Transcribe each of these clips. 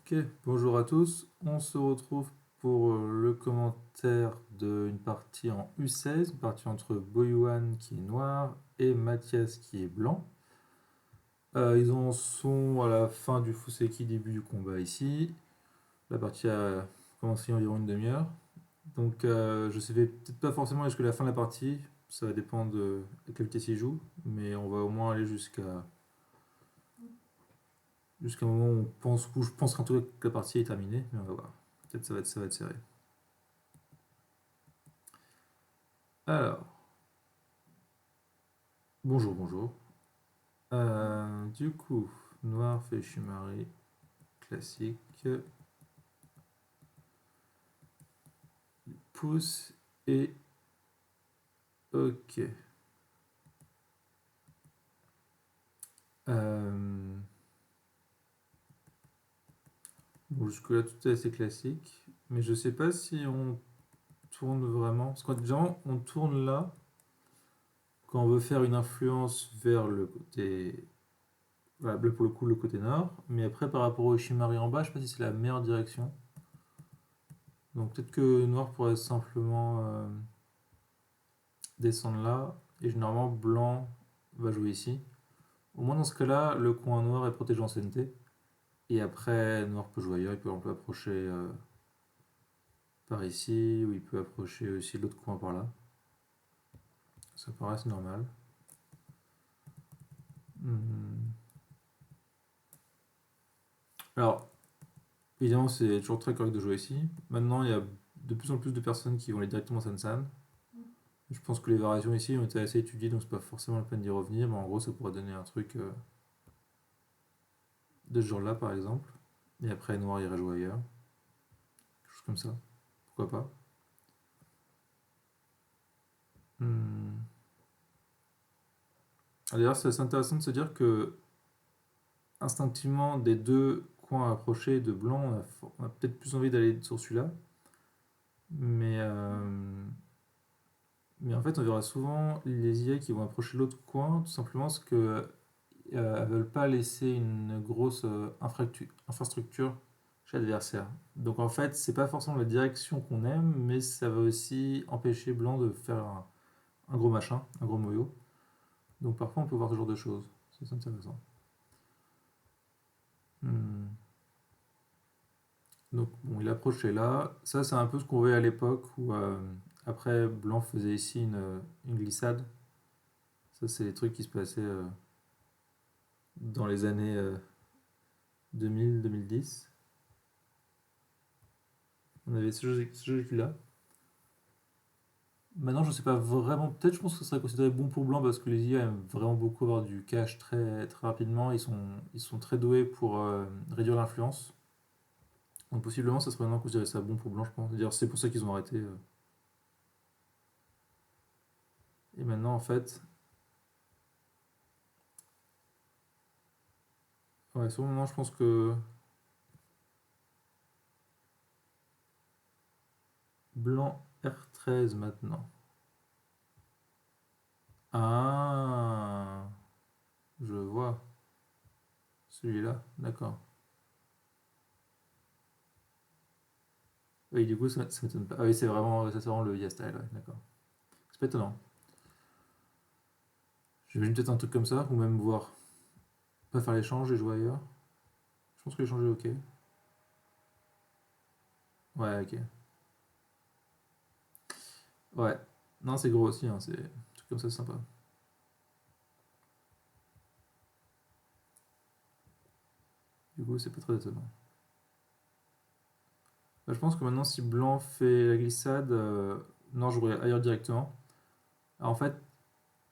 Ok, bonjour à tous. On se retrouve pour le commentaire d'une partie en U16, une partie entre Boyuan qui est noir et Mathias qui est blanc. Ils en sont à la fin du Fuseki, début du combat ici. La partie a commencé environ une demi-heure. Donc je sais peut-être pas forcément jusqu'à la fin de la partie, ça va dépendre de à quelle vitesse il joue, mais on va au moins aller jusqu'à un moment où où je pense qu'en tout cas que la partie est terminée, mais on va voir. Peut-être ça va être serré. Alors, bonjour, bonjour. Du coup, noir fait Shumari, classique, pouce et ok. Euh, bon, jusque-là, tout est assez classique, mais je sais pas si on tourne vraiment. Parce que déjà, on tourne là quand on veut faire une influence vers le côté. Voilà, bleu pour le coup, le côté nord, mais après, par rapport au Ishimari en bas, je sais pas si c'est la meilleure direction. Donc peut-être que noir pourrait simplement descendre là, et généralement blanc va jouer ici. Au moins dans ce cas-là, le coin noir est protégé en CNT. Et après, noir peut jouer ailleurs, on peut approcher par ici, ou il peut approcher aussi l'autre coin par là. Ça paraît assez normal. Hmm. Alors, évidemment, c'est toujours très correct de jouer ici. Maintenant, il y a de plus en plus de personnes qui vont aller directement Sansan. Je pense que les variations ici ont été assez étudiées, donc c'est pas forcément la peine d'y revenir, mais en gros, ça pourrait donner un truc de ce genre-là, par exemple. Et après, noir irait jouer ailleurs. Quelque chose comme ça. Pourquoi pas. Hmm. D'ailleurs, c'est assez intéressant de se dire que instinctivement, des deux coins approchés de blanc, on a peut-être plus envie d'aller sur celui-là. Mais, mais en fait, on verra souvent les IA qui vont approcher l'autre coin, tout simplement parce que elles veulent pas laisser une grosse infrastructure chez l'adversaire. Donc en fait, c'est pas forcément la direction qu'on aime, mais ça va aussi empêcher blanc de faire un gros machin, un gros moyo. Donc parfois, on peut voir ce genre de choses. C'est intéressant. Hmm. Donc bon, il approchait là. Ça, c'est un peu ce qu'on voyait à l'époque où après Blanc faisait ici une glissade. Ça, c'est les trucs qui se passaient dans les années 2000-2010. On avait ce jeu-là. Maintenant, je sais pas vraiment. Peut-être, je pense que ce serait considéré bon pour Blanc parce que les IA aiment vraiment beaucoup avoir du cash très, très rapidement. Ils sont très doués pour réduire l'influence. Donc possiblement, ça serait maintenant considéré ça bon pour Blanc, je pense. D'ailleurs, c'est pour ça qu'ils ont arrêté. Et maintenant, en fait, ouais, sur le moment, je pense que Blanc R13 maintenant. Ah, je vois. Celui-là, d'accord. Oui, du coup, ça m'étonne pas. Ah oui, ça, c'est vraiment le YaStyle, ouais, d'accord. C'est pas étonnant. J'imagine peut-être un truc comme ça, ou même voir, pas faire l'échange et jouer ailleurs. Je pense que l'échange est ok. Ouais, ok. Ouais. Non, c'est gros aussi, hein, c'est un truc comme ça, c'est sympa. Du coup, c'est pas très étonnant. Bah, je pense que maintenant, si Blanc fait la glissade, non, je jouerai ailleurs directement. Alors, en fait,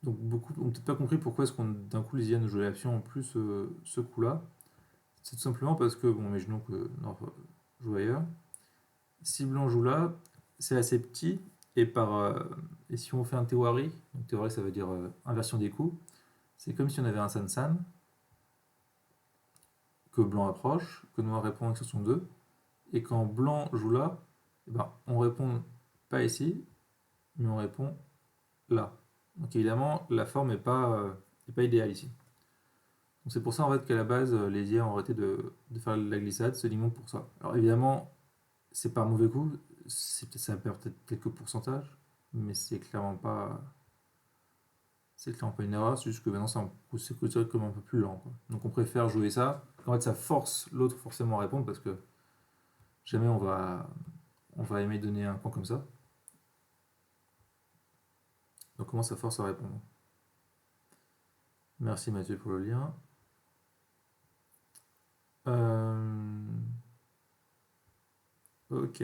donc beaucoup ont peut-être pas compris pourquoi est-ce qu'on d'un coup les IA ne jouaient l'action en plus ce coup-là. C'est tout simplement parce que, bon, imaginons que Nord joue ailleurs. Si Blanc joue là, c'est assez petit, et si on fait un Tewari, donc Tewari ça veut dire inversion des coups, c'est comme si on avait un San-San, que Blanc approche, que Noir répond avec son 2, et quand Blanc joue là, eh ben, on répond pas ici, mais on répond là. Donc évidemment, la forme n'est pas idéale ici. Donc c'est pour ça en fait qu'à la base, les IA ont arrêté de faire la glissade, c'est uniquement pour ça. Alors évidemment, c'est pas un mauvais coup, ça perd peut-être quelques pourcentages, mais c'est clairement pas une erreur, c'est juste que maintenant c'est considéré comme un peu plus lent, quoi. Donc on préfère jouer ça. En fait, ça force l'autre forcément à répondre parce que jamais on va aimer donner un coin comme ça. Donc comment ça force à répondre? Merci Mathieu pour le lien. Ok.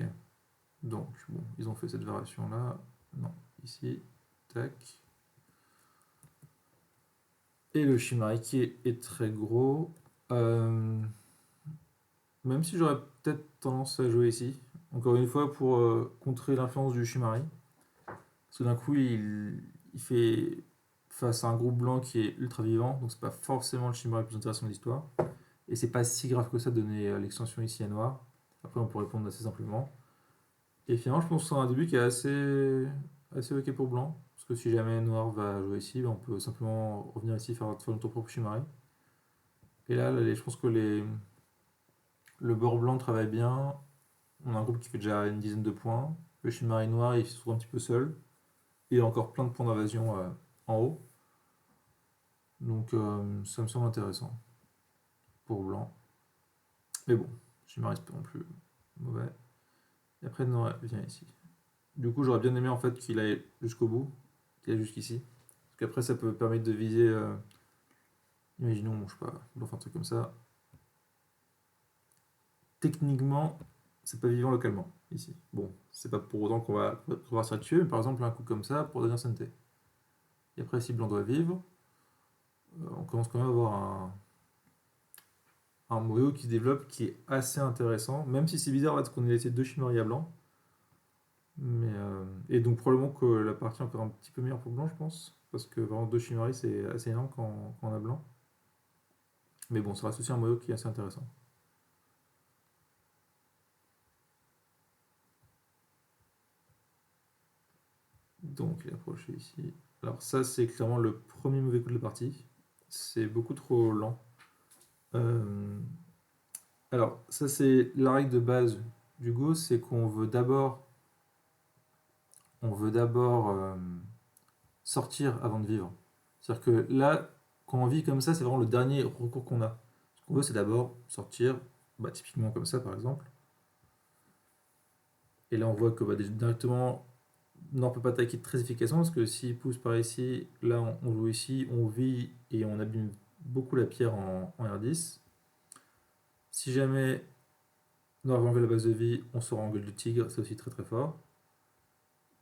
Donc, bon, ils ont fait cette variation-là. Non, ici. Tac. Et le Shimari qui est très gros. Euh, Même si j'aurais peut-être tendance à jouer ici. Encore une fois, pour contrer l'influence du Shimari. Parce que d'un coup, il fait face à un groupe blanc qui est ultra vivant. Donc, c'est pas forcément le Shimari le plus intéressant de l'histoire. Et c'est pas si grave que ça de donner l'extension ici à noir. Après, on peut répondre assez simplement. Et finalement, je pense que c'est un début qui est assez ok pour blanc. Parce que si jamais noir va jouer ici, ben, on peut simplement revenir ici faire notre propre Shimari. Et là, je pense que le bord blanc travaille bien. On a un groupe qui fait déjà une dizaine de points. Le Shimari noir, il se trouve un petit peu seul. Et il y a encore plein de points d'invasion en haut. Donc ça me semble intéressant pour blanc. Mais bon, Shimari c'est pas non plus mauvais. Et après, noir vient ici. Du coup, j'aurais bien aimé en fait qu'il aille jusqu'au bout, qu'il aille jusqu'ici. Parce qu'après, ça peut permettre de viser. Imaginons, je sais pas, on va faire un truc comme ça. Techniquement, c'est pas vivant localement, ici. Bon, c'est pas pour autant qu'on va pouvoir se tuer, mais par exemple, un coup comme ça pour donner ancienneté. Et après, si blanc doit vivre, on commence quand même à avoir un moyeu qui se développe qui est assez intéressant, même si c'est bizarre en fait, qu'on ait laissé deux Chimérias à blanc. Et donc, probablement que la partie est encore un petit peu meilleure pour blanc, je pense. Parce que vraiment, deux Chimeries, c'est assez énorme quand on a blanc. Mais bon, ça reste aussi un moyeu qui est assez intéressant. Donc, il est approché ici. Alors, ça, c'est clairement le premier mauvais coup de la partie. C'est beaucoup trop lent. Euh, alors, ça, c'est la règle de base du Go, c'est qu'on veut d'abord, sortir avant de vivre. C'est-à-dire que là, quand on vit comme ça, c'est vraiment le dernier recours qu'on a. Ce qu'on veut, c'est d'abord sortir, bah, typiquement comme ça, par exemple. Et là, on voit que directement, non, on ne peut pas attaquer très efficacement parce que s'il pousse par ici, là, on joue ici, on vit et on abîme beaucoup la pierre en R10. Si jamais Noir va enlever la base de vie, on sort en gueule du tigre, c'est aussi très très fort.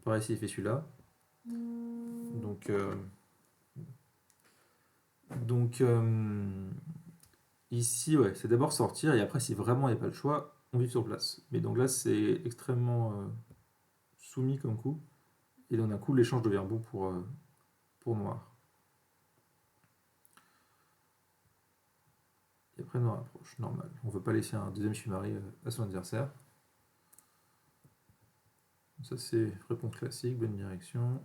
Pareil s'il fait celui-là. Donc, donc ici, ouais, c'est d'abord sortir et après, si vraiment il n'y a pas le choix, on vit sur place. Mais donc là, c'est extrêmement soumis comme coup. Et donc d'un coup, l'échange devient bon pour Noir. Et après, Noir approche, normal. On ne veut pas laisser un deuxième Shimari à son adversaire. Ça, c'est réponse classique, bonne direction.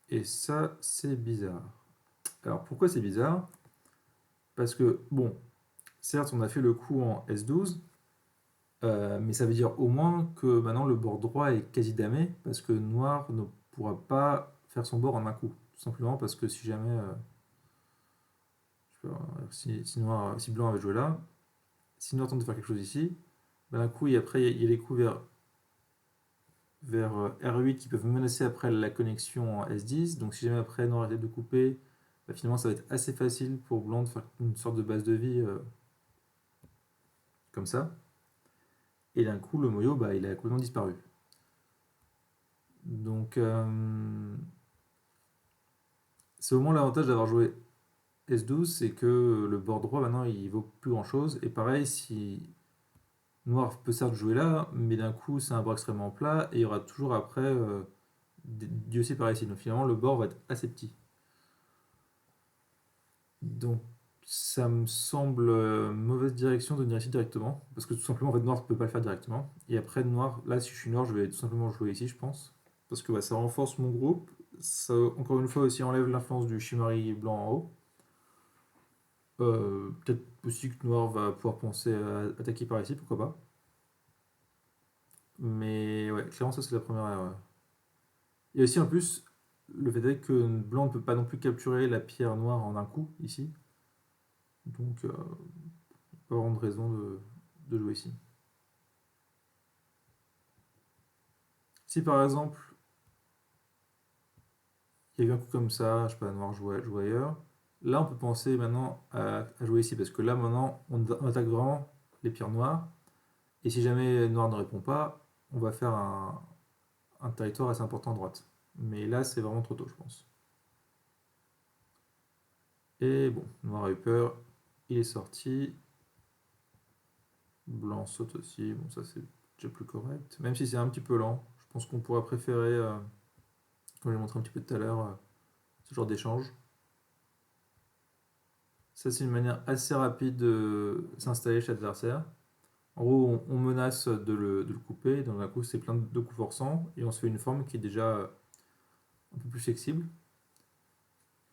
Et ça, c'est bizarre. Alors, pourquoi c'est bizarre? Parce que, bon, certes, on a fait le coup en S12, mais ça veut dire au moins que maintenant le bord droit est quasi damé, parce que Noir ne pourra pas faire son bord en un coup. Tout simplement parce que si jamais. Je sais pas, si Blanc avait joué là, si Noir tente de faire quelque chose ici, ben d'un coup, et après, il y a les coups vers R8 qui peuvent menacer après la connexion en S10. Donc si jamais après Noir essaie de couper, bah, finalement ça va être assez facile pour Blanc de faire une sorte de base de vie comme ça. Et d'un coup, le Moyo, bah, il a complètement disparu. Donc c'est au moins l'avantage d'avoir joué S12, c'est que le bord droit maintenant il vaut plus grand chose. Et pareil, si Noir peut certes jouer là, mais d'un coup c'est un bord extrêmement plat et il y aura toujours après Dieu sait par ici. Donc finalement le bord va être assez petit. Donc ça me semble mauvaise direction de venir ici directement. Parce que tout simplement en fait Noir ne peut pas le faire directement. Et après Noir, là si je suis Noir, je vais tout simplement jouer ici je pense. Parce que ça renforce mon groupe. Ça encore une fois aussi enlève l'influence du Shimari blanc en haut. Peut-être aussi que noir va pouvoir penser à attaquer par ici, pourquoi pas. Mais ouais, clairement, ça c'est la première erreur. Et aussi en plus, le fait est que blanc ne peut pas non plus capturer la pierre noire en un coup ici. Donc, pas vraiment de raison de jouer ici. Si par exemple, il y a eu un coup comme ça, je sais pas, noir joue ailleurs, là on peut penser maintenant à jouer ici, parce que là maintenant on attaque vraiment les pierres noires, et si jamais noir ne répond pas, on va faire un territoire assez important à droite. Mais là c'est vraiment trop tôt, je pense. Et bon, noir a eu peur, il est sorti, blanc saute aussi, bon ça c'est déjà plus correct, même si c'est un petit peu lent, je pense qu'on pourrait préférer, comme j'ai montré un petit peu tout à l'heure, ce genre d'échange. Ça, c'est une manière assez rapide de s'installer chez l'adversaire. En gros, on menace de le couper, donc d'un coup, c'est plein de coups forçants, et on se fait une forme qui est déjà un peu plus flexible.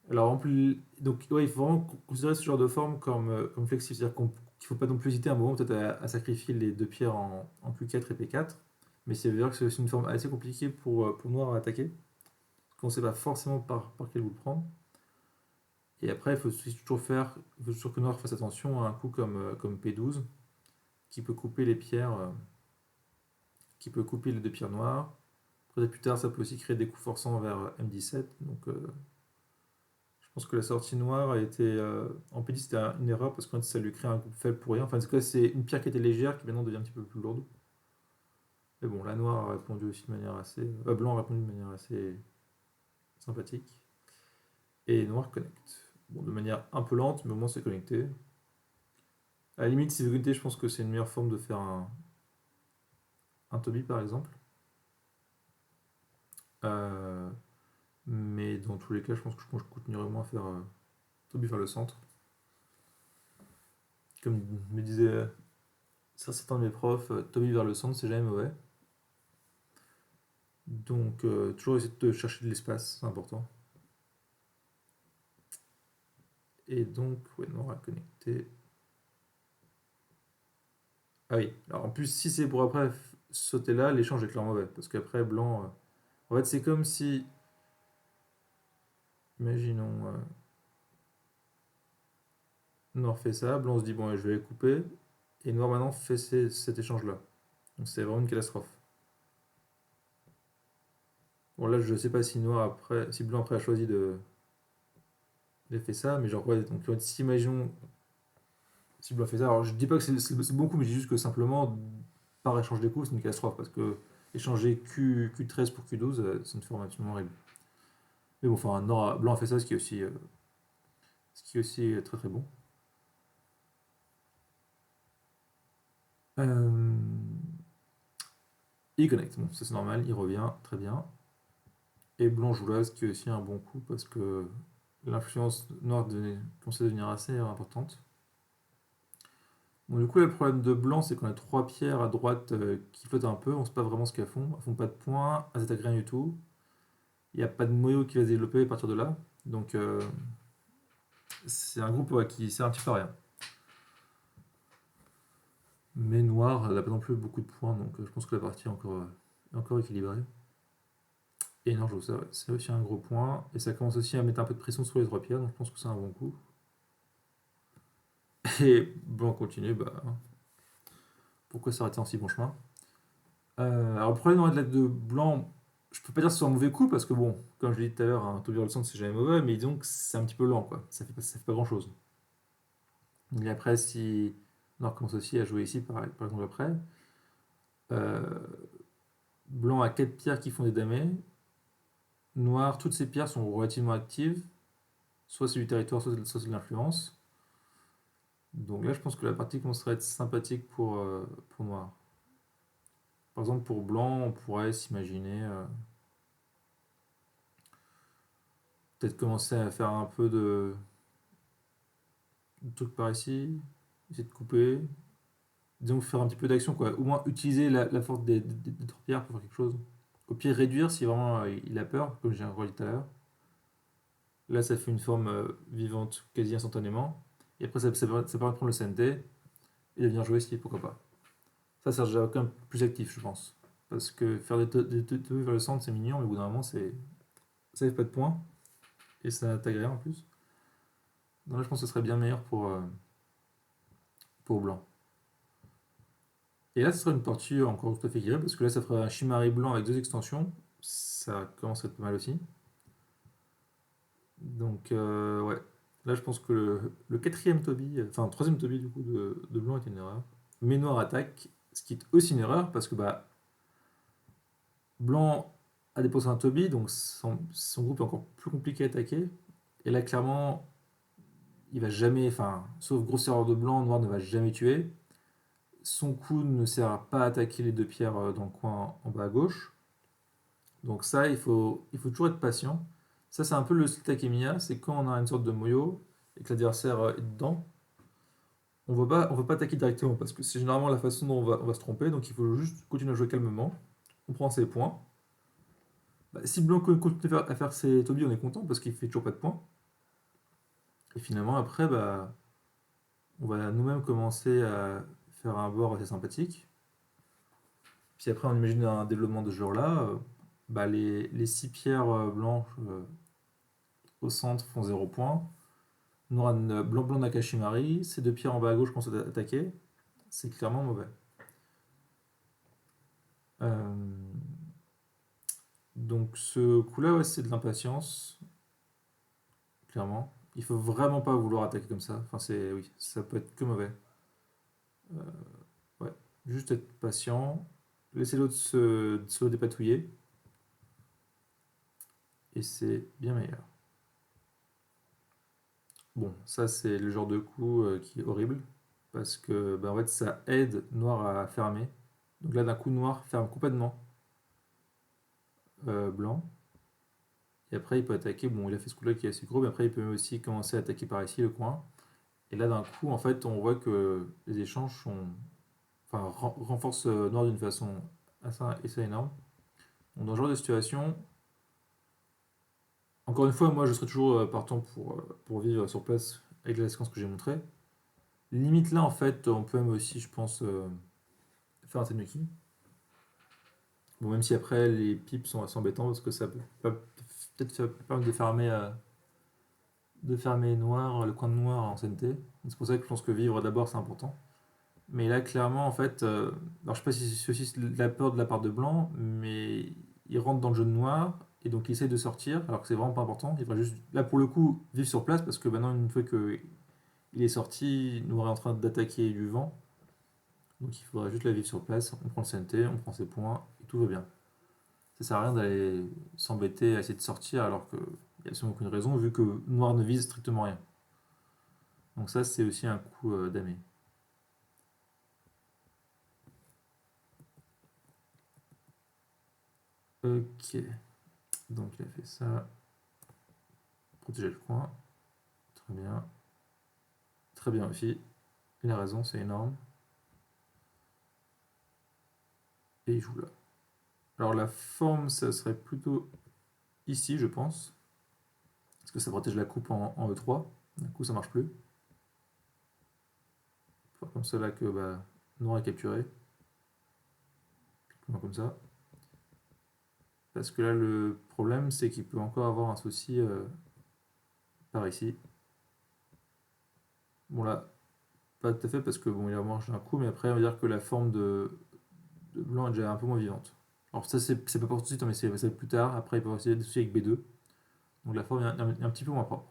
Alors, en plus, donc, ouais, il faut vraiment considérer ce genre de forme comme flexible, c'est-à-dire qu'il ne faut pas non plus hésiter un moment peut-être à sacrifier les deux pierres en Q4 et P4, mais c'est dire que c'est une forme assez compliquée pour Noir à attaquer, parce qu'on ne sait pas forcément par quel bout le prendre. Et après, il faut toujours que Noir fasse attention à un coup comme P12, qui peut couper les pierres, qui peut couper les deux pierres noires. Peut-être plus tard, ça peut aussi créer des coups forçants vers M17. Donc, je pense que la sortie noire a été. En P10, c'était une erreur parce que ça lui crée un coup faible pour rien. Enfin, en tout cas, c'est une pierre qui était légère qui maintenant devient un petit peu plus lourde. Mais bon, la noire a répondu aussi de manière assez. Blanc a répondu de manière assez sympathique. Et noir connecte. Bon, de manière un peu lente, mais au moins c'est connecté. À la limite, si c'est connecté, je pense que c'est une meilleure forme de faire un Toby par exemple. Euh, Mais dans tous les cas, je pense que je continuerai moins à faire Toby vers le centre. Comme me disait certains de mes profs, Toby vers le centre, c'est jamais mauvais. Donc, toujours essayer de chercher de l'espace, c'est important. Et donc, ouais, noir à connecter. Ah oui, alors en plus, si c'est pour après sauter là, l'échange est clairement mauvais. Parce qu'après, blanc. En fait, c'est comme si. Imaginons. Noir fait ça, blanc se dit, bon, je vais les couper. Et noir maintenant fait cet échange-là. Donc, c'est vraiment une catastrophe. Bon, là, je sais pas si noir après, si blanc après a choisi de fait ça, mais genre, ouais, donc si imaginons, si blanc fait ça, alors je dis pas que c'est bon coup, mais je dis juste que simplement, par échange des coups, c'est une catastrophe, parce que échanger Q13 pour Q12, c'est une forme absolument horrible. Mais bon, enfin, blanc a fait ça, ce qui est aussi très très bon. Euh, il connecte, bon, ça c'est normal, il revient, très bien. Et blanc joue là, ce qui est aussi un bon coup, parce que l'influence noire commence à devenir assez importante. Bon, du coup, le problème de blanc, c'est qu'on a trois pierres à droite qui flottent un peu, on ne sait pas vraiment ce qu'elles font. Elles font pas de points, elles attaquent rien du tout. Il n'y a pas de noyau qui va se développer à partir de là. Donc, c'est un groupe ouais, qui sert un petit peu à rien. Mais noir, elle n'a pas non plus beaucoup de points, donc je pense que la partie est encore équilibrée. Et non, je trouve ça, ouais, c'est aussi un gros point. Et ça commence aussi à mettre un peu de pression sur les trois pierres, donc je pense que c'est un bon coup. Et blanc continue, bah, pourquoi s'arrêter en si bon chemin? Alors le problème de blanc, je peux pas dire que ce soit un mauvais coup parce que bon, comme je l'ai dit tout à l'heure, un tourbillon le centre c'est jamais mauvais, mais disons que c'est un petit peu lent quoi. Ça fait pas grand chose. Et après, si Noir commence aussi à jouer ici par exemple après, euh, blanc a 4 pierres qui font des damés, noir, toutes ces pierres sont relativement actives, soit c'est du territoire, soit c'est de l'influence. Donc là, je pense que la partie commencerait à être sympathique pour noir. Par exemple, pour blanc, on pourrait s'imaginer peut-être commencer à faire un peu de trucs par ici, essayer de couper, disons faire un petit peu d'action quoi, au moins utiliser la force des tourpières pour faire quelque chose. Au pire réduire si vraiment il a peur, comme j'ai dit tout à l'heure. Là ça fait une forme vivante quasi instantanément. Et après, ça permet de prendre le CNT et de venir jouer ici, pourquoi pas. Ça sert déjà quand même plus actif, je pense. Parce que faire des teubés vers le centre, c'est mignon, mais au bout d'un moment, ça fait pas de points. Et ça attaque rien en plus. Donc là, je pense que ce serait bien meilleur pour blanc. Et là, ce serait une partie encore tout à fait équilibrée, parce que là, ça ferait un Chimari blanc avec 2 extensions. Ça commence à être pas mal aussi. Donc, ouais. Là, je pense que le quatrième Toby, enfin, troisième Toby du coup de blanc est une erreur. Mais noir attaque, ce qui est aussi une erreur, parce que bah, blanc a déposé un Toby, donc son groupe est encore plus compliqué à attaquer. Et là, clairement, il va jamais, enfin, sauf grosse erreur de blanc, noir ne va jamais tuer. Son coup ne sert pas à attaquer les 2 pierres dans le coin en bas à gauche. Donc ça, il faut toujours être patient. Ça, c'est un peu le style Takemiya, c'est quand on a une sorte de moyo et que l'adversaire est dedans, on va pas attaquer directement parce que c'est généralement la façon dont on va se tromper. Donc il faut juste continuer à jouer calmement. On prend ses points. Bah, si Blanc continue à faire ses Toby, on est content parce qu'il fait toujours pas de points. Et finalement, après, bah, on va nous-mêmes commencer à faire un board assez sympathique. Puis après, on imagine un développement de ce genre-là. Bah, les 6 pierres blanches au centre font 0 points. Noir, blanc, blanc Nakashimari. Ces 2 pierres en bas à gauche commencent à attaquer. C'est clairement mauvais. Euh, donc ce coup-là, ouais, c'est de l'impatience, clairement. Il faut vraiment pas vouloir attaquer comme ça. Enfin, oui, ça peut être que mauvais. Euh, ouais, juste être patient, laisser l'autre se dépatouiller, et c'est bien meilleur. Bon, ça c'est le genre de coup qui est horrible, parce que bah, en fait, ça aide noir à fermer. Donc là, d'un coup, noir ferme complètement blanc. Et après, il peut attaquer. Bon, il a fait ce coup-là qui est assez gros, mais après, il peut aussi commencer à attaquer par ici le coin. Et là, d'un coup, en fait, on voit que les échanges enfin, renforcent noir d'une façon assez énorme. Donc, dans ce genre de situation, encore une fois, moi, je serais toujours partant pour vivre sur place avec la séquence que j'ai montrée. Limite là, en fait, on peut même aussi, je pense, faire un Tenuki. Bon, même si après, les pipes sont assez embêtants parce que ça peut peut-être permettre de fermer noir, le coin de noir en CNT. C'est pour ça que je pense que vivre d'abord, c'est important. Mais là, clairement, en fait, alors je sais pas si c'est aussi de la peur de la part de blanc, mais il rentre dans le jeu de noir et donc il essaye de sortir, alors que c'est vraiment pas important. Il devrait juste, là pour le coup, vivre sur place parce que maintenant, une fois qu'il est sorti, noir est en train d'attaquer du vent. Donc il faudrait juste la vivre sur place. On prend le CNT, on prend ses points et tout va bien. Ça sert à rien d'aller s'embêter à essayer de sortir alors qu'il n'y a absolument aucune raison vu que noir ne vise strictement rien. Donc ça, c'est aussi un coup damé. Ok, donc il a fait ça. Protéger le coin. Très bien. Très bien aussi. Il a raison, c'est énorme. Et il joue là. Alors la forme, ça serait plutôt ici, je pense. Parce que ça protège la coupe en E3. Du coup, ça marche plus. Faut comme ça là que bah, noir est capturé. Comme ça. Parce que là, le problème, c'est qu'il peut encore avoir un souci par ici. Bon là, pas tout à fait parce que bon, il a mangé un coup, mais après, on va dire que la forme de blanc est déjà un peu moins vivante. Alors ça, c'est pas pour tout de suite, hein, mais c'est plus tard. Après, il peut y avoir aussi des soucis avec B2. Donc la forme est un petit peu moins propre.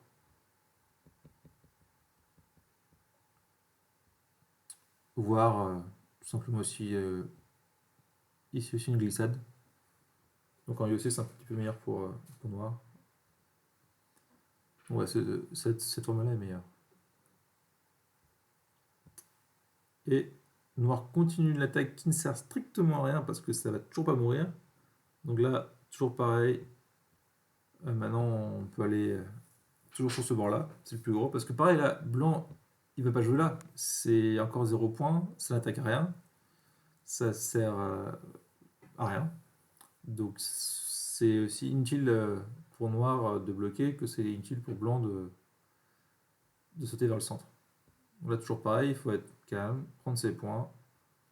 Voire tout simplement aussi ici aussi une glissade. Donc en IOC c'est un petit peu meilleur pour noir. Ouais, cette forme-là est meilleure. Et noir continue l'attaque qui ne sert strictement à rien parce que ça va toujours pas mourir. Donc là, toujours pareil. Maintenant, on peut aller toujours sur ce bord-là. C'est le plus gros. Parce que pareil, là, blanc, il va pas jouer là. C'est encore 0 points. Ça n'attaque à rien. Ça sert à rien. Donc c'est aussi inutile pour noir de bloquer que c'est inutile pour blanc de sauter vers le centre. Donc là, toujours pareil, il faut être calme, prendre ses points,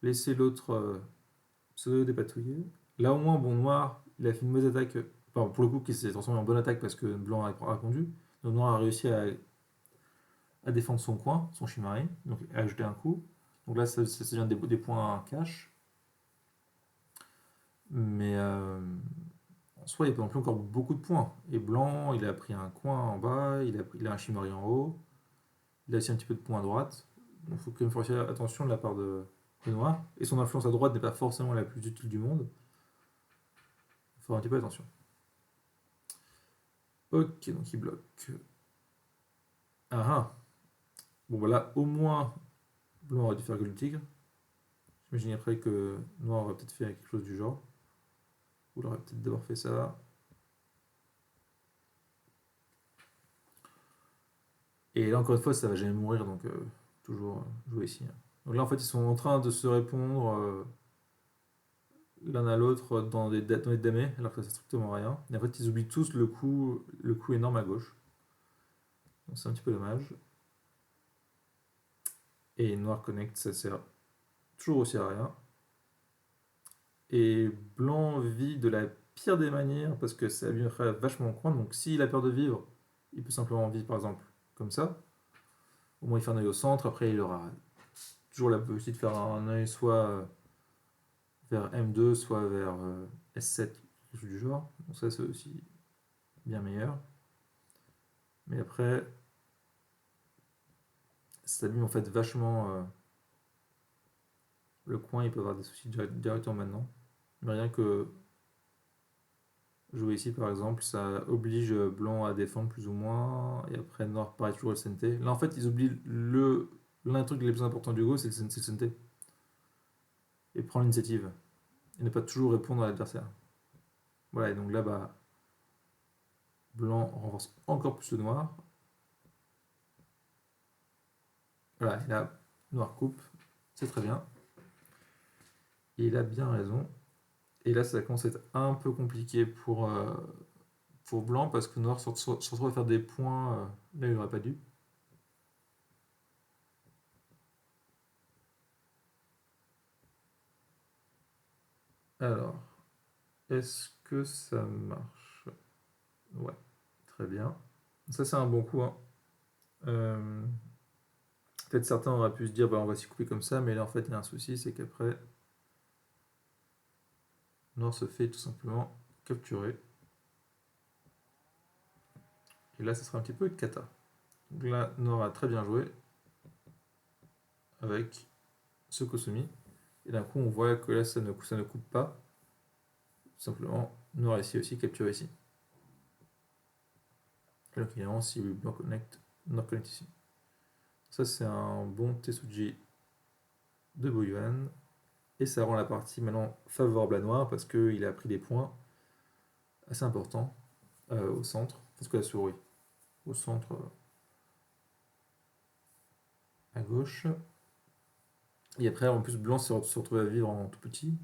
laisser l'autre se dépatouiller. Là, au moins, bon, noir, il a fait une mauvaise attaque. Enfin, pour le coup, qui s'est transformé en bonne attaque parce que blanc a répondu. Donc noir a réussi à défendre son coin, son Shimari, donc à ajouter un coup. Donc là, ça devient des points cash. Mais en soi, il n'y a pas non plus encore beaucoup de points. Et blanc, il a pris un coin en bas, il a un Shimari en haut, il a aussi un petit peu de points à droite. Donc il faut quand même faire attention de la part de noir. Et son influence à droite n'est pas forcément la plus utile du monde. Il faut faire un petit peu attention. Ok, donc il bloque. Ah ah. Bon, voilà, au moins, blanc aurait dû faire que le tigre. J'imagine après que noir aurait peut-être fait quelque chose du genre. Ou il aurait peut-être d'abord fait ça. Et là, encore une fois, ça va jamais mourir, donc toujours jouer ici, hein. Donc là, en fait, ils sont en train de se répondre l'un à l'autre dans les damés, alors que ça sert strictement à rien. Et en fait, ils oublient tous le coup énorme à gauche. Donc c'est un petit peu dommage. Et noir connect, ça sert toujours aussi à rien. Et blanc vit de la pire des manières parce que ça lui ferait vachement en coin. Donc s'il a peur de vivre, il peut simplement vivre par exemple comme ça. Au moins il fait un œil au centre. Après il aura toujours la possibilité de faire un œil soit vers M2, soit vers S7, quelque chose du genre. Donc ça c'est aussi bien meilleur. Mais après, ça lui en fait vachement le coin. Il peut avoir des soucis directement maintenant. Mais rien que jouer ici par exemple, ça oblige blanc à défendre plus ou moins, et après noir pareil toujours le CNT. Là en fait ils oublient l'un des trucs les plus importants du Go, c'est le CNT. Et prendre l'initiative. Et ne pas toujours répondre à l'adversaire. Voilà, et donc là bah blanc renforce encore plus le noir. Voilà, et là noir coupe, c'est très bien. Et il a bien raison. Et là ça commence à être un peu compliqué pour blanc parce que noir se retrouve à faire des points là où il n'aurait pas dû. Alors, est-ce que ça marche? Ouais, très bien. Ça, c'est un bon coup, hein. Euh, Peut-être certains auraient pu se dire, bah, on va s'y couper comme ça, mais là, en fait, il y a un souci, c'est qu'après, Noir se fait tout simplement capturer. Et là, ça sera un petit peu cata. Donc là, Noir a très bien joué avec ce Kosumi. Et d'un coup, on voit que là, ça ne coupe pas. Tout simplement, Noir ici aussi, capturé ici. Et donc, évidemment, si Blanc connecte, Noir connecte ici. Ça, c'est un bon Tetsuji de Boyuan. Et ça rend la partie maintenant favorable à Noir parce qu'il a pris des points assez importants au centre. Parce que la souris au centre à gauche. Et après, en plus, Blanc se retrouve à vivre en tout petit.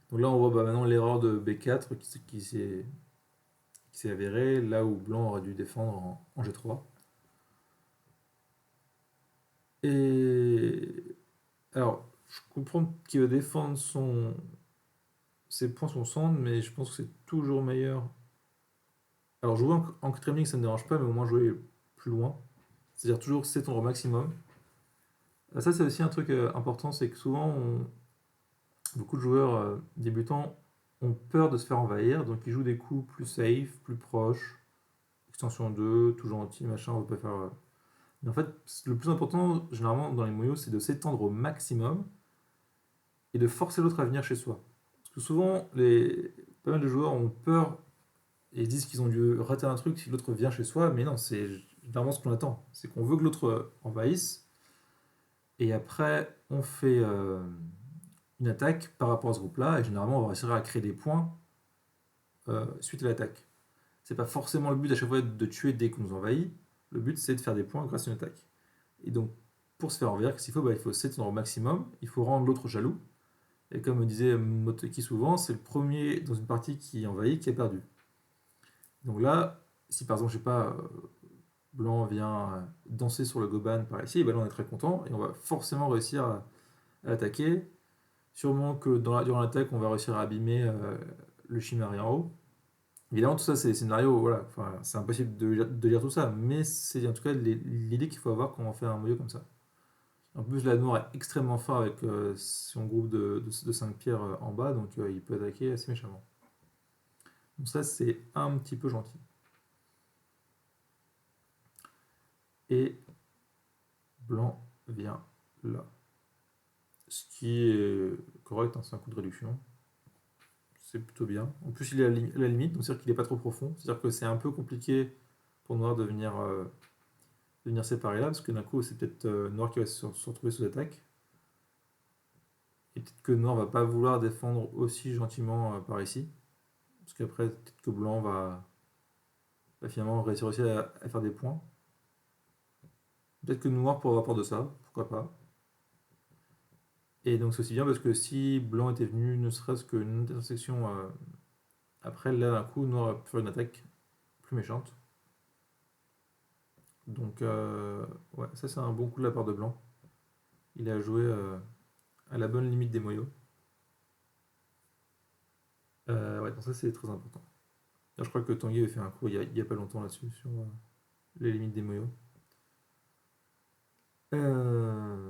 Donc là, on voit bah, maintenant l'erreur de B4 qui s'est avérée, là où Blanc aurait dû défendre en G3. Et alors, je comprends qu'il veut défendre ses points, son centre, mais je pense que c'est toujours meilleur. Alors, jouer en training, ça ne me dérange pas, mais au moins jouer plus loin. C'est-à-dire toujours s'étendre au maximum. Ça, c'est aussi un truc important, c'est que souvent, beaucoup de joueurs débutants ont peur de se faire envahir, donc ils jouent des coups plus safe, plus proches, extension 2, tout gentil, machin, on va pas faire. Mais en fait, le plus important, généralement, dans les moyos, c'est de s'étendre au maximum et de forcer l'autre à venir chez soi. Parce que souvent, pas mal de joueurs ont peur et disent qu'ils ont dû rater un truc si l'autre vient chez soi, mais non, c'est généralement ce qu'on attend. C'est qu'on veut que l'autre envahisse, et après, on fait une attaque par rapport à ce groupe-là, et généralement, on va réussir à créer des points suite à l'attaque. C'est pas forcément le but à chaque fois de tuer dès qu'on nous envahit, le but c'est de faire des points grâce à une attaque. Et donc, pour se faire envahir, qu'est-ce qu'il faut? Bah, il faut s'étendre au maximum, il faut rendre l'autre jaloux, et comme me disait Moteki souvent, c'est le premier dans une partie qui envahit qui a perdu. Donc là, si par exemple, je sais pas, blanc vient danser sur le Goban par ici, et ben là on est très content, et on va forcément réussir à l'attaquer. Sûrement que durant l'attaque, on va réussir à abîmer le Chimari en haut. Évidemment, tout ça, c'est des scénarios, voilà. Enfin, c'est impossible de lire tout ça, mais c'est en tout cas l'idée qu'il faut avoir quand on fait un moyo comme ça. En plus, la noire est extrêmement fort avec son groupe de 5 pierres en bas, donc il peut attaquer assez méchamment. Donc ça, c'est un petit peu gentil. Et blanc vient là. Ce qui est correct, hein, c'est un coup de réduction. C'est plutôt bien. En plus, il est à la limite, donc c'est-à-dire qu'il n'est pas trop profond. C'est-à-dire que c'est un peu compliqué pour noir de venir séparer là, parce que d'un coup, c'est peut-être noir qui va se retrouver sous attaque. Et peut-être que noir va pas vouloir défendre aussi gentiment par ici. Parce qu'après, peut-être que blanc va finalement réussir aussi à faire des points. Peut-être que noir pourra avoir peur de ça, pourquoi pas. Et donc c'est aussi bien parce que si blanc était venu ne serait-ce qu'une intersection après, là d'un coup, noir va faire une attaque plus méchante. Donc ouais, ça c'est un bon coup de la part de blanc. Il a joué à la bonne limite des moyaux. Ouais, donc ça c'est très important. Là, je crois que Tanguy avait fait un cours il y a pas longtemps là-dessus, sur les limites des moyaux. Euh,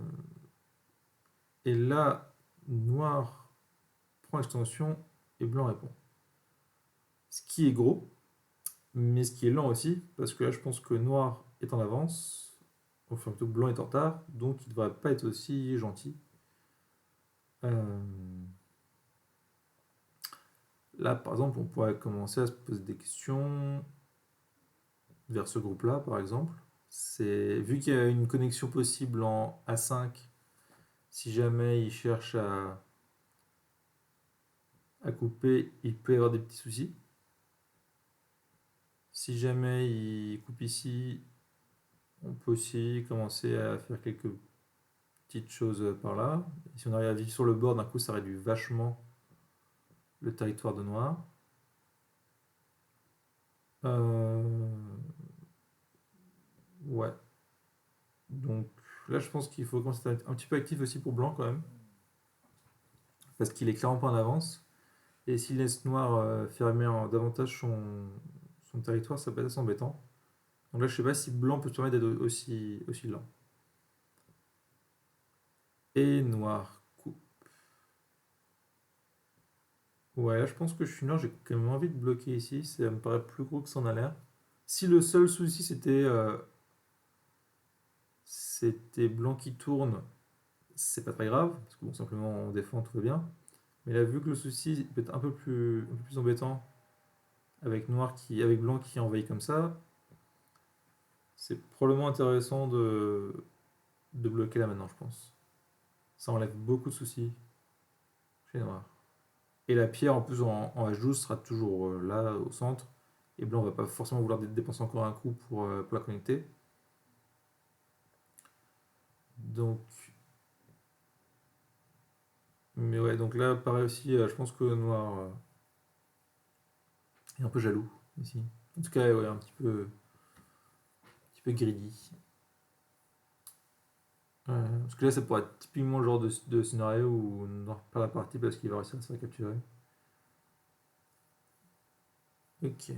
et là, noir prend extension et blanc répond. Ce qui est gros, mais ce qui est lent aussi, parce que là je pense que noir est en avance, enfin plutôt blanc est en retard, donc il ne devrait pas être aussi gentil. Euh, Là par exemple on pourrait commencer à se poser des questions vers ce groupe-là par exemple. C'est vu qu'il y a une connexion possible en A5, si jamais il cherche à couper, il peut y avoir des petits soucis. Si jamais il coupe ici, on peut aussi commencer à faire quelques petites choses par là. Et si on arrive à vivre sur le bord, d'un coup, ça réduit vachement le territoire de noir. Euh, ouais. Donc là, je pense qu'il faut commencer à être un petit peu actif aussi pour blanc quand même. Parce qu'il est clairement pas en avance. Et s'il laisse noir fermer davantage son territoire, ça peut être assez embêtant. Donc là, je sais pas si blanc peut se permettre d'être aussi lent. Et noir coupe. Ouais, là, je pense que je suis noir, j'ai quand même envie de bloquer ici. Ça me paraît plus gros que ça en a l'air. Si le seul souci c'était blanc qui tourne, c'est pas très grave, parce que bon, simplement on défend, tout va bien. Mais là, vu que le souci peut être un peu plus embêtant avec blanc qui envahit comme ça, c'est probablement intéressant de bloquer là maintenant, je pense. Ça enlève beaucoup de soucis chez noir. Et la pierre, en plus, en H12, sera toujours là, au centre. Et blanc va pas forcément vouloir dépenser encore un coup pour la connecter. Donc, mais ouais, donc là, pareil aussi, je pense que noir est un peu jaloux ici. En tout cas, ouais, un petit peu greedy. Parce que là, ça pourrait être typiquement le genre de scénario où on ne perd la partie parce qu'il va réussir à se faire capturer. Ok.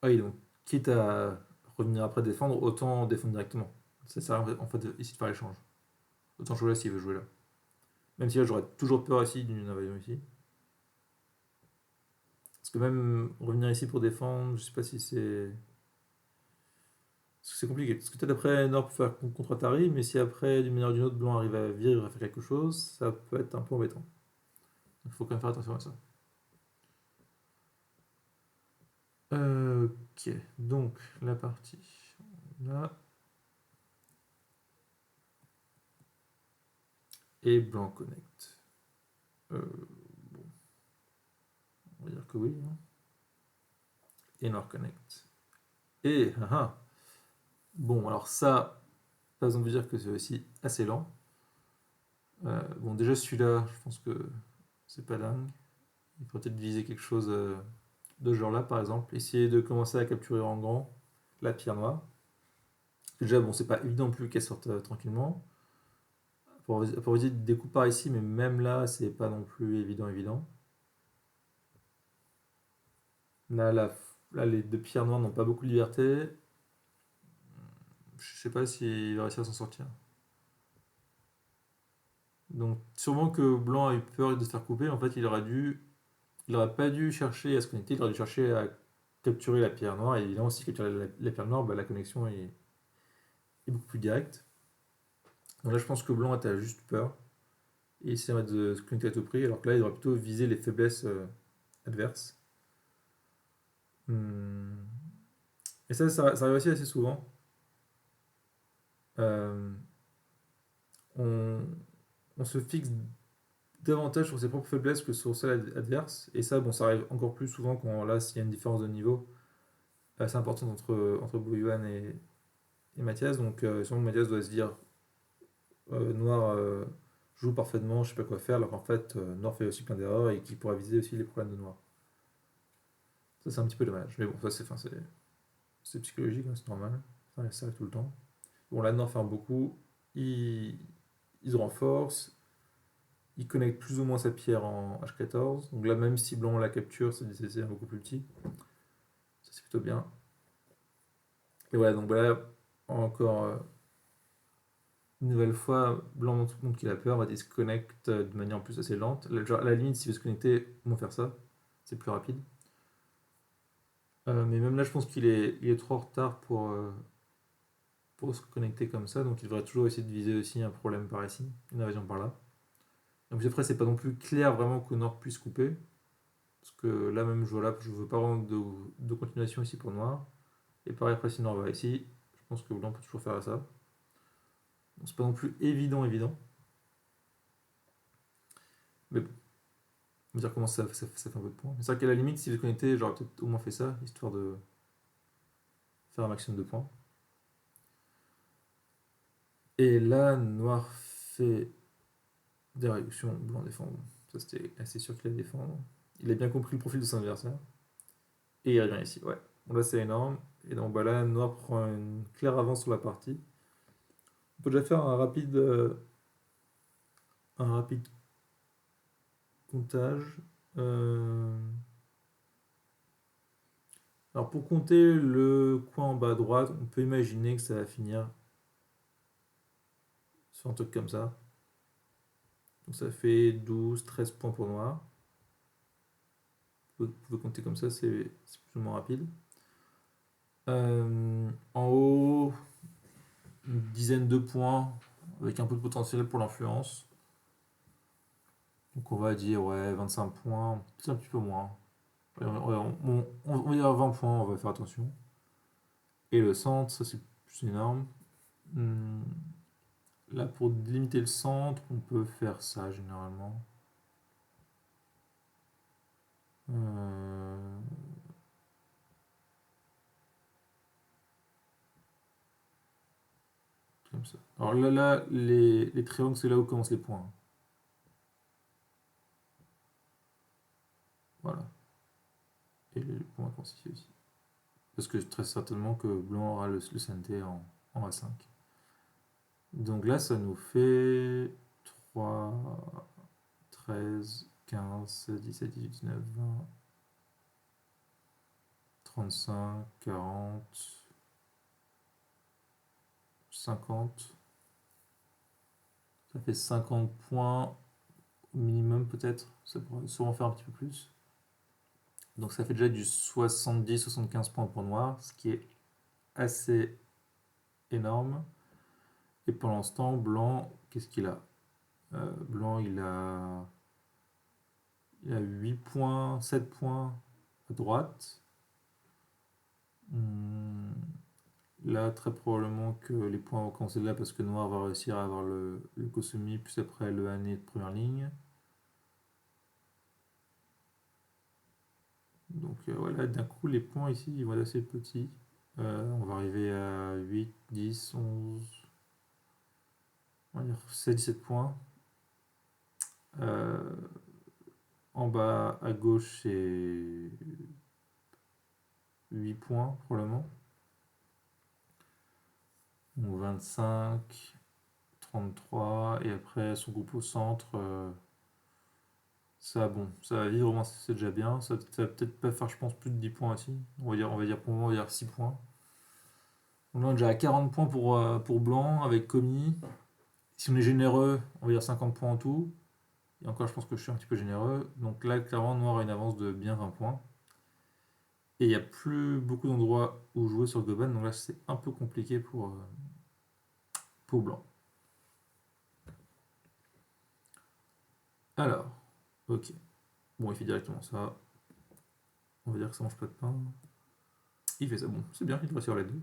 Ah oui, donc, quitte à revenir après défendre, autant défendre directement. Ça sert en fait ici de faire l'échange. Autant jouer là s'il veut jouer là. Même si là, j'aurais toujours peur ici d'une invasion ici. Parce que même revenir ici pour défendre, je sais pas si c'est. Parce que c'est compliqué. Parce que peut-être après, Nord peut faire contre Atari, mais si après, d'une manière ou d'une autre, Blanc arrive à virer, à faire quelque chose, ça peut être un peu embêtant. Il faut quand même faire attention à ça. Ok, donc la partie là. Et Blanc connecte. Bon, on va dire que oui, hein. Et Noir connecte. Et bon, alors ça, pas besoin de vous dire que c'est aussi assez lent. Bon, déjà celui-là, je pense que c'est pas dingue. Il faut peut-être viser quelque chose de ce genre-là, par exemple. Essayer de commencer à capturer en grand. la pierre noire. Déjà, bon, c'est pas évident non plus qu'elle sorte tranquillement. Pour dire des coups par ici, mais même là, c'est pas non plus évident. Là, là, les deux pierres noires n'ont pas beaucoup de liberté. Je sais pas s'il va réussir à s'en sortir. Donc, sûrement que blanc a eu peur de se faire couper. En fait, il aurait pas dû chercher à se connecter, il aurait dû chercher à capturer la pierre noire. Et évidemment, si capturer la pierre noire, bah, la connexion est beaucoup plus directe. Donc là, je pense que blanc a juste peur et essaie de se connecter à tout prix, alors que là, il devrait plutôt viser les faiblesses adverses. Hmm. Et ça arrive aussi assez souvent. Euh, on, on se fixe davantage sur ses propres faiblesses que sur celles adverses. Et ça, bon, ça arrive encore plus souvent quand là, s'il y a une différence de niveau assez importante entre Bouyuan et Mathias. Donc, sûrement Mathias doit se dire Noir joue parfaitement, je sais pas quoi faire, alors qu'en fait, Noir fait aussi plein d'erreurs et qui pourra viser aussi les problèmes de Noir. Ça, c'est un petit peu dommage. Mais bon, ça, c'est psychologique, hein, c'est normal. Ça arrive tout le temps. Bon, là, Noir fait beaucoup. Il, il se renforce. Il connecte plus ou moins sa pierre en H14. Donc là, même si blanc la capture, c'est beaucoup plus petit. Ça, c'est plutôt bien. Et voilà, donc voilà, encore une nouvelle fois, blanc montre qu'il a peur, il se connecte de manière en plus assez lente. Genre, à la limite, s'il veut se connecter, comment faire ça? C'est plus rapide. Mais même là, je pense il est trop en retard pour se connecter comme ça, donc il devrait toujours essayer de viser aussi un problème par ici, une invasion par là. Donc après, c'est pas non plus clair vraiment que Nord puisse couper, parce que là même, je veux pas vraiment de continuation ici pour Noir. Et pareil, après, si Nord va ici, je pense que Blanc peut toujours faire ça. Donc c'est pas non plus évident. Mais bon, on va dire comment ça fait un peu de points. Mais c'est vrai qu'à la limite, si je connecté, j'aurais peut-être au moins fait ça, histoire de faire un maximum de points. Et là, Noir fait des réductions, Blanc défend. Bon, ça, c'était assez sûr qu'il allait défendre. Il a bien compris le profil de son adversaire. Et il revient ici, ouais. Bon, là, c'est énorme. Et donc, bah, là, Noir prend une claire avance sur la partie. On peut déjà faire un rapide comptage. Euh, Alors, pour compter le coin en bas à droite, on peut imaginer que ça va finir sur un truc comme ça. Donc, ça fait 12, 13 points pour Noir. Vous pouvez compter comme ça, c'est plus ou moins rapide. En haut, une dizaine de points avec un peu de potentiel pour l'influence. Donc on va dire ouais 25 points, peut-être un petit peu moins. Ouais, on va dire 20 points, on va faire attention. Et le centre, ça c'est plus énorme. Hmm, Là pour limiter le centre, on peut faire ça généralement. Euh, Comme ça. Alors là les triangles, c'est là où commencent les points. Voilà. Et les points commencent ici aussi. Parce que très certainement que blanc aura le CNT en A5. Donc là, ça nous fait 3, 13, 15, 16, 17, 18, 19, 20, 35, 40, 50. Ça fait 50 points au minimum peut-être. Ça pourrait sûrement faire un petit peu plus. Donc ça fait déjà du 70-75 points pour noir, ce qui est assez énorme. Et pour l'instant, blanc, qu'est-ce qu'il a? Blanc, il a 8 points, 7 points à droite. Hmm, Là, très probablement que les points vont commencer là parce que Noir va réussir à avoir le Kosumi, puis après le Hané de première ligne. Donc voilà, d'un coup, les points ici, ils vont être assez petits. On va arriver à 8, 10, 11, on va dire 16, 17 points. Euh, En bas à gauche, c'est 8 points probablement. Donc 25, 33, et après son groupe au centre, ça, bon, ça va vivre, au moins c'est déjà bien. Ça va peut-être pas faire, je pense, plus de 10 points aussi. On va dire pour moi, on va dire 6 points. Donc là, on est déjà à 40 points pour blanc avec commis. Si on est généreux, on va dire 50 points en tout. Et encore, je pense que je suis un petit peu généreux. Donc là, clairement, noir a une avance de bien 20 points. Et il n'y a plus beaucoup d'endroits où jouer sur Goban. Donc là, c'est un peu compliqué pour blanc. Alors, ok. Bon, il fait directement ça. On va dire que ça mange pas de pain. Il fait ça. Bon, c'est bien, il devrait sur les deux.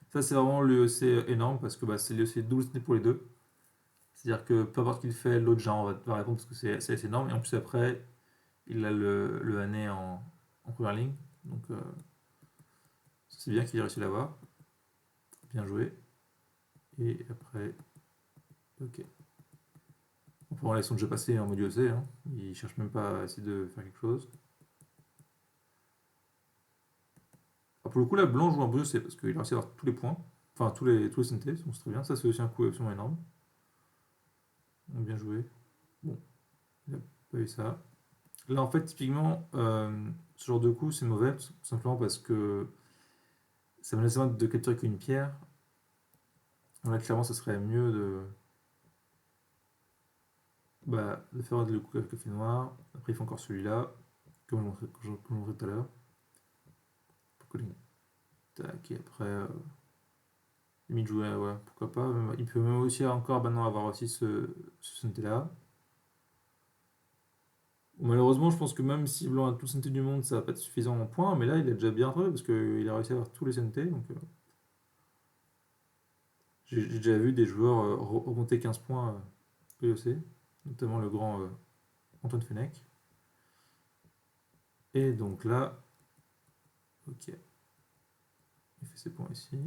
Ça, c'est vraiment l'EEC énorme parce que bah, c'est l'EEC double CT pour les deux. C'est-à-dire que peu importe qu'il fait, l'autre genre va répondre parce que c'est assez énorme. Et en plus, après, il a le année en première ligne. Donc, c'est bien qu'il ait réussi à l'avoir. Bien joué. Et après, ok. On peut voir les sons déjà passés en mode EEC. Hein. Il cherche même pas à essayer de faire quelque chose. Alors, pour le coup, là, blanc joue un beau EEC parce qu'il a réussi à avoir tous les points. Enfin, tous les CNT, donc c'est très bien. Ça, c'est aussi un coup absolument énorme. Donc, bien joué. Bon, il n'a pas eu ça. Là, en fait, typiquement, ce genre de coup, c'est mauvais, tout simplement parce que ça me laisse de capturer qu'une pierre. Là, clairement, ça serait mieux de faire le coup avec le fait noir. Après, il faut encore celui-là, comme je montrais tout à l'heure. Tac, et après, limite jouer, ouais, pourquoi pas. Il peut même aussi encore maintenant avoir aussi ce synthé-là. Malheureusement, je pense que même si blanc a tout le synthé du monde, ça va pas être suffisant en points, mais là, il a déjà bien trouvé parce qu'il a réussi à avoir tous les synthés. Donc, j'ai déjà vu des joueurs remonter 15 points EEC, notamment le grand Antoine Fenech. Et donc là, ok, il fait ses points ici.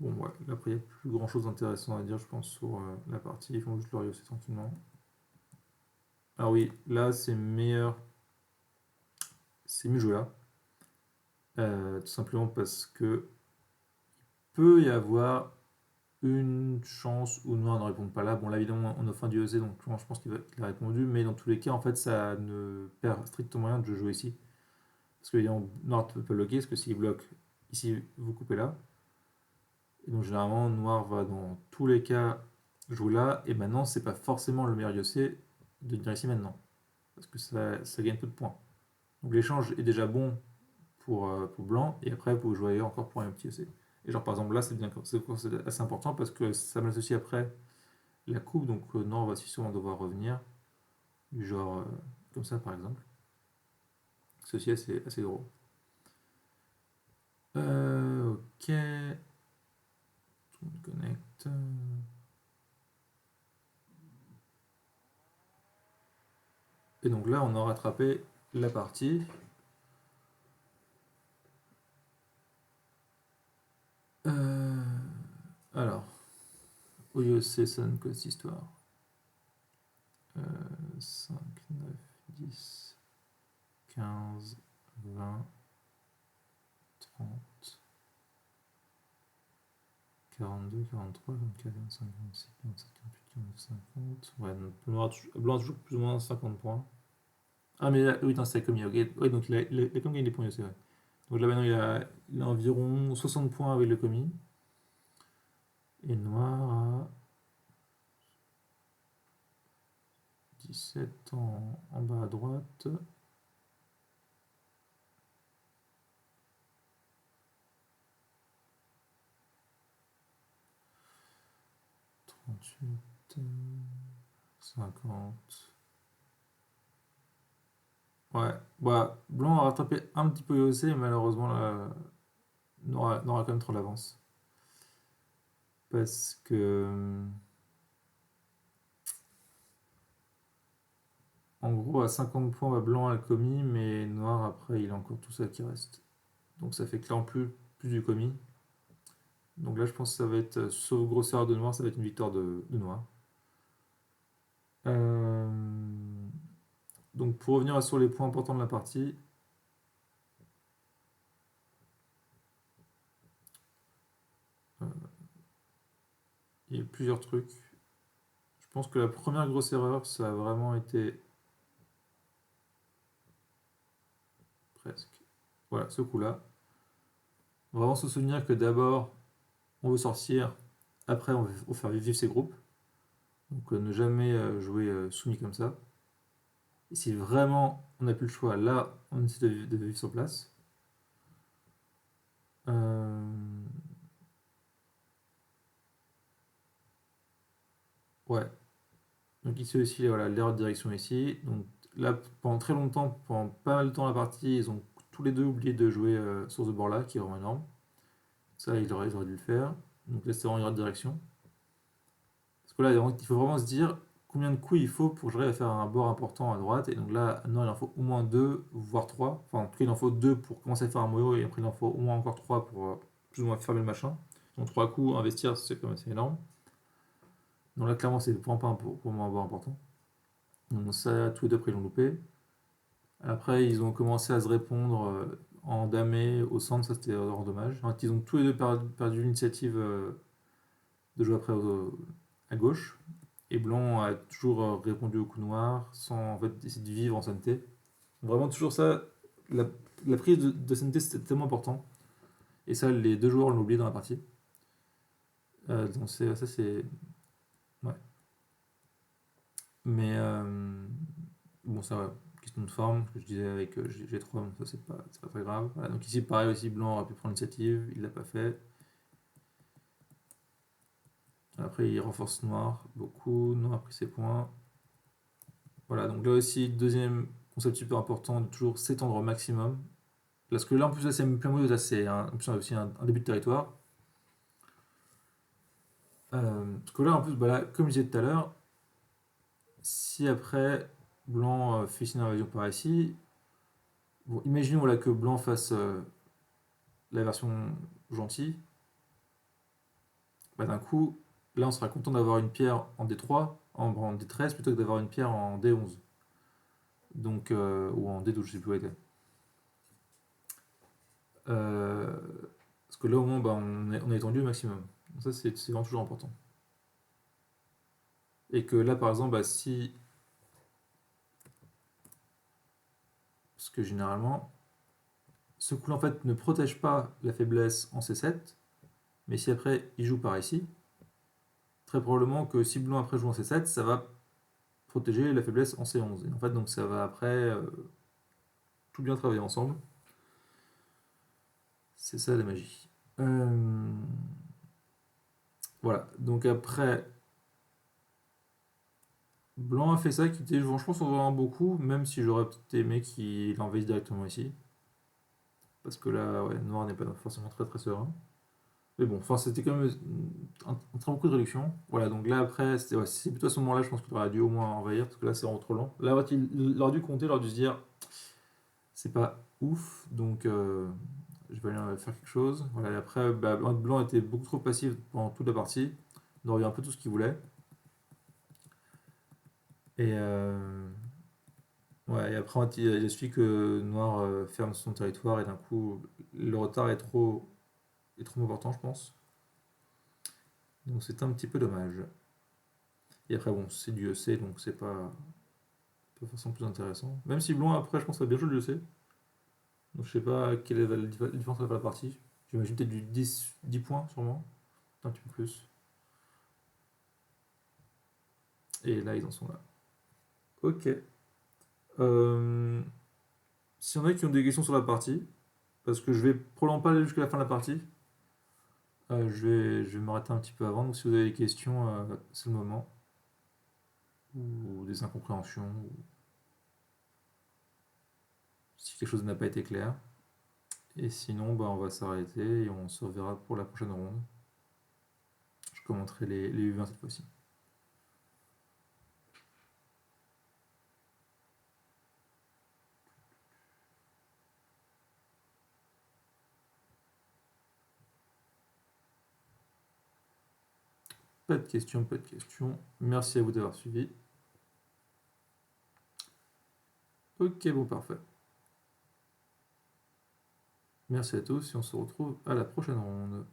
Bon, ouais, là, après, il n'y a plus grand chose d'intéressant à dire, je pense, sur la partie. Ils font juste leur EEC tranquillement. Alors, oui, là, c'est mieux joué là. Tout simplement parce que peut y avoir une chance où noir ne répond pas là. Bon, là, évidemment, on offre un du EEC, donc je pense qu'il a répondu, mais dans tous les cas, en fait, ça ne perd strictement rien de jouer ici. Parce que évidemment, noir ne peut pas bloquer, parce que s'il bloque ici, vous coupez là. Et donc, généralement, noir va dans tous les cas jouer là, et maintenant, c'est pas forcément le meilleur IOC de venir ici maintenant, parce que ça gagne peu de points. Donc, l'échange est déjà bon pour blanc, et après, vous jouez encore pour un petit IOC. Et genre, par exemple, là, c'est assez important parce que ça me laisse aussi après la coupe, donc noir va aussi sûrement devoir revenir, du genre comme ça, par exemple. Ceci est assez gros. Ok. Tout le monde connecte. Et donc là, on a rattrapé la partie. Alors, OIOC, ça donne quoi cette histoire 5, 9, 10, 15, 20, 30, 42, 43, 24, 25, 26, 27, 48, 49, 50. Ouais, donc blanc a toujours plus ou moins 50 points. Ah, mais là, oui, c'est comme il y a. Ouais, donc il a quand même gagné des points, c'est vrai. Donc là, maintenant, il a environ 60 points avec le commis. Et noir a 17 en bas à droite. 38, 50. Ouais, bah, blanc a rattrapé un petit peu EOC, mais malheureusement, là, n'aura quand même trop l'avance. Parce que, en gros, à 50 points, bah, blanc a le commis, mais noir, après, il a encore tout ça qui reste. Donc ça fait que là, en plus du commis. Donc là, je pense que ça va être, sauf grosseur de noir, ça va être une victoire de noir. Euh, Donc pour revenir sur les points importants de la partie, euh, il y a plusieurs trucs. Je pense que la première grosse erreur, ça a vraiment été presque. Voilà, ce coup-là. Vraiment se souvenir que d'abord, on veut sortir, après on veut faire vivre ses groupes. Donc ne jamais jouer soumis comme ça. Et si vraiment on n'a plus le choix, là on essaie de vivre sur place. Euh, ouais. Donc ici aussi, voilà, l'erreur de direction ici. Donc là, pendant très longtemps, pendant pas mal de temps la partie, ils ont tous les deux oublié de jouer sur ce bord-là, qui est vraiment énorme. Ça, ils auraient dû le faire. Donc là, c'est vraiment une erreur de direction. Parce que là, il faut vraiment se dire combien de coups il faut pour que j'arrive à faire un bord important à droite. Et donc là, non, il en faut au moins deux, voire trois. Enfin, en tout cas, il en faut deux pour commencer à faire un moyo, et après, il en faut au moins encore trois pour plus ou moins fermer le machin. Donc trois coups, investir, c'est quand même assez énorme. Donc là, clairement, c'est vraiment pas pour moi un bord important. Donc ça, tous les deux, après, ils l'ont loupé. Après, ils ont commencé à se répondre en damé au centre, ça c'était vraiment dommage. En fait, ils ont tous les deux perdu l'initiative de jouer après à gauche. Et Blanc a toujours répondu au coup noir sans en fait essayer de vivre en santé. Vraiment toujours ça, la, la prise de santé c'était tellement important. Et ça, les deux joueurs l'ont oublié dans la partie. Donc ça c'est... Ouais. Mais bon ça ouais, question de forme, ce que je disais avec G3, donc ça c'est pas très grave. Voilà, donc ici pareil aussi, Blanc aurait pu prendre l'initiative, il l'a pas fait. Après il renforce Noir beaucoup, Noir a pris ses points. Voilà, donc là aussi, deuxième concept super important, de toujours s'étendre au maximum. Parce que là, en plus, là, c'est plein mode, là, c'est aussi un début de territoire. Parce que là, en plus, bah là, comme je disais tout à l'heure, si après Blanc fait une invasion par ici, bon, imaginons voilà, que Blanc fasse la version gentille, bah, d'un coup, là, on sera content d'avoir une pierre en D3, en D13, plutôt que d'avoir une pierre en D11. Donc, ou en D12, je sais plus où elle était. Euh, Parce que là, au moins, bah, on est étendu au maximum. Donc ça, c'est vraiment toujours important. Et que là, par exemple, bah, si. Parce que généralement, ce coup-là, en fait, ne protège pas la faiblesse en C7, mais si après, il joue par ici, très probablement que si Blanc après joue en C7, ça va protéger la faiblesse en C11. Et en fait, donc ça va après tout bien travailler ensemble. C'est ça la magie. Voilà, donc après, Blanc a fait ça, qui était, je pense, vraiment beaucoup, même si j'aurais peut-être aimé qu'il envahisse directement ici. Parce que là, ouais, Noir n'est pas forcément très très serein. Mais bon, enfin, c'était quand même un très beaucoup de réduction. Voilà, donc là après, ouais, c'est plutôt à ce moment-là, je pense qu'il aurait dû au moins envahir, parce que là c'est vraiment trop lent. Là, il aurait dû compter, il aurait dû se dire, c'est pas ouf, donc je vais aller faire quelque chose. Voilà, et après, bah, Blanc était beaucoup trop passif pendant toute la partie, il aurait eu un peu tout ce qu'il voulait. Et, ouais, et après, il a suffi que Noir ferme son territoire, et d'un coup, le retard est trop important, je pense. Donc c'est un petit peu dommage. Et après, bon, c'est du EC, donc c'est pas forcément plus intéressant. Même si Blanc, après, je pense, a bien joué le EC. Donc je sais pas quelle est la différence entre la partie. J'imagine peut-être du 10 points, sûrement. Un petit peu plus. Et là, ils en sont là. Ok. Euh, S'il y en a qui ont des questions sur la partie, parce que je vais probablement pas aller jusqu'à la fin de la partie, je vais m'arrêter un petit peu avant. Donc si vous avez des questions, c'est le moment. Ou des incompréhensions, ou si quelque chose n'a pas été clair. Et sinon, bah, on va s'arrêter et on se reverra pour la prochaine ronde. Je commenterai les U20 cette fois-ci. Pas de questions, pas de questions. Merci à vous d'avoir suivi. Ok, bon, parfait. Merci à tous et on se retrouve à la prochaine ronde.